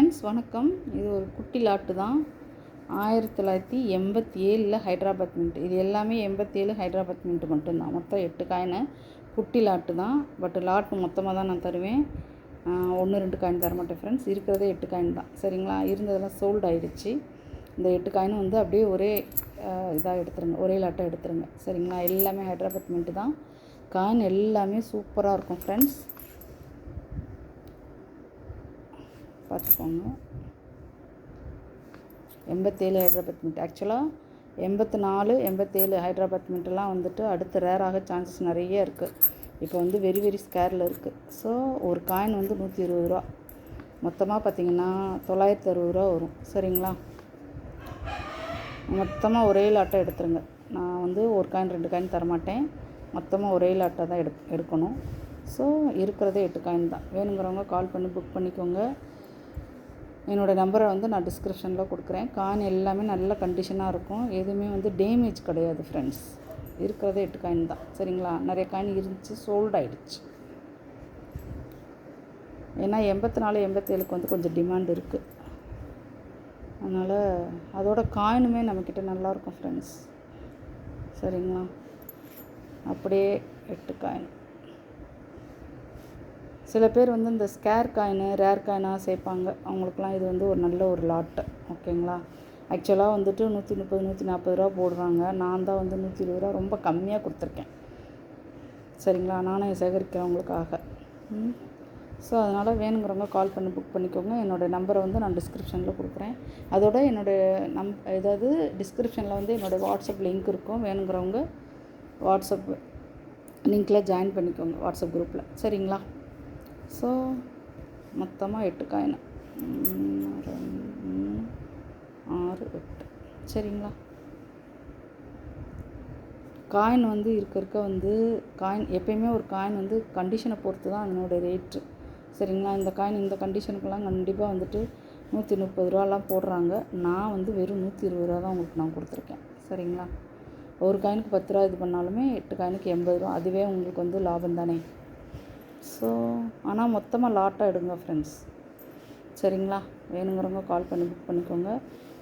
Friends வணக்கம். இது ஒரு குட்டி லாட்டு தான். 1987 ஹைதராபாத் மின்ட். இது எல்லாமே 87 ஹைதராபாத் மின்ட் மட்டும்தான். மொத்தம் 8 காயினு. குட்டி லாட்டு தான். பட் லாட்டு மொத்தமாக தான் நான் தருவேன். 1 2 காயின் தர மாட்டேன் ஃப்ரெண்ட்ஸ். இருக்கிறதே 8 காயின் தான். சரிங்களா? இருந்ததெல்லாம் சோல்டு ஆகிடுச்சு. இந்த 8 காயினும் வந்து அப்படியே ஒரே இதாக எடுத்துருங்க, ஒரே லாட்டாக எடுத்துருங்க. சரிங்களா? எல்லாமே ஹைதராபாத் மின்ட்டு தான். காயின் எல்லாமே சூப்பராக இருக்கும் ஃப்ரெண்ட்ஸ். பார்த்துக்கோங்க. 87 ஹைதராபாத் மின்ட். ஆக்சுவலாக 84 87 ஹைதராபாத் மின்ட்லாம் வந்துட்டு அடுத்து ரேராக சான்சஸ் நிறைய இருக்குது. இப்போ வந்து வெரி வெரி ஸ்கேரில் இருக்குது. ஸோ ஒரு காயின் வந்து 120 ரூபா. மொத்தமாக பார்த்திங்கன்னா 960 ரூபா வரும். சரிங்களா? மொத்தமாக ஒரே லாட்டாக எடுத்துருங்க. நான் வந்து ஒரு காயின் 2 காயின் தரமாட்டேன். மொத்தமாக ஒரே லாட்டாக தான் எடுக்கணும். ஸோ இருக்கிறதே 8 காயின் தான். வேணுங்கிறவங்க கால் பண்ணி புக் பண்ணிக்கோங்க. என்னோடய நம்பரை வந்து நான் டிஸ்கிரிப்ஷனில் கொடுக்குறேன். காயின் எல்லாமே நல்ல கண்டிஷனாக இருக்கும். எதுவுமே வந்து டேமேஜ் கிடையாது ஃப்ரெண்ட்ஸ். இருக்கிறதே 8 காயின் தான். சரிங்களா? நிறைய காயின் இருந்துச்சு, சோல்ட் ஆகிடுச்சு. ஏன்னா 84 87க்கு வந்து கொஞ்சம் டிமாண்ட் இருக்குது. அதனால் அதோட காயினுமே நம்மக்கிட்ட நல்லாயிருக்கும் ஃப்ரெண்ட்ஸ். சரிங்களா? அப்படியே 8 காயின். சில பேர் வந்து இந்த ஸ்கேர் காயினு ரேர் காயினாக சேர்ப்பாங்க. அவங்களுக்குலாம் இது வந்து ஒரு நல்ல ஒரு லாட்டு. ஓகேங்களா? ஆக்சுவலாக வந்துட்டு 130 140 ரூபா போடுறாங்க. நான் தான் வந்து 120 ரூபா ரொம்ப கம்மியாக கொடுத்துருக்கேன். சரிங்களா? நானும் சேகரிக்கிறவங்களுக்காக. ஸோ அதனால் வேணுங்கிறவங்க கால் பண்ணி புக் பண்ணிக்கோங்க. என்னோடய நம்பரை வந்து நான் டிஸ்கிரிப்ஷனில் கொடுக்குறேன். அதோட என்னோடய ஏதாவது டிஸ்கிரிப்ஷனில் வந்து என்னோடய வாட்ஸ்அப் லிங்க் இருக்கும். வேணுங்கிறவங்க வாட்ஸ்அப் லிங்க்கில் ஜாயின் பண்ணிக்கோங்க, வாட்ஸ்அப் குரூப்பில். சரிங்களா? ஸோ மொத்தமாக 8 காயின். 2 6 8. சரிங்களா? காயின் வந்து இருக்க வந்து காயின் எப்பயுமே ஒரு காயின் வந்து கண்டிஷனை பொறுத்து தான் அதனோட ரேட்டு. சரிங்களா? இந்த காயின் இந்த கண்டிஷனுக்கெல்லாம் கண்டிப்பாக வந்துட்டு 130 ரூபாலாம் போடுறாங்க. நான் வந்து வெறும் 120 ரூபா தான் உங்களுக்கு நான் கொடுத்துருக்கேன். சரிங்களா? ஒரு காயினுக்கு 10 ரூபா இது பண்ணாலுமே 8 காயினுக்கு 80 ரூபா. அதுவே உங்களுக்கு வந்து லாபம் தானே. ஸோ ஆனால் மொத்தமாக லாட்டாக எடுங்க ஃப்ரெண்ட்ஸ். சரிங்களா? வேணுங்கிறவங்க கால் பண்ணி புக் பண்ணிக்கோங்க.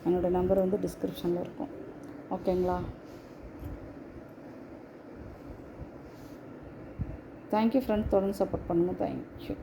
என்னோடய நம்பர் வந்து டிஸ்கிரிப்ஷனில் இருக்கும். ஓகேங்களா? Thank you friends. தொடர்ந்து சப்போர்ட் பண்ணுங்கள். தேங்க்யூ.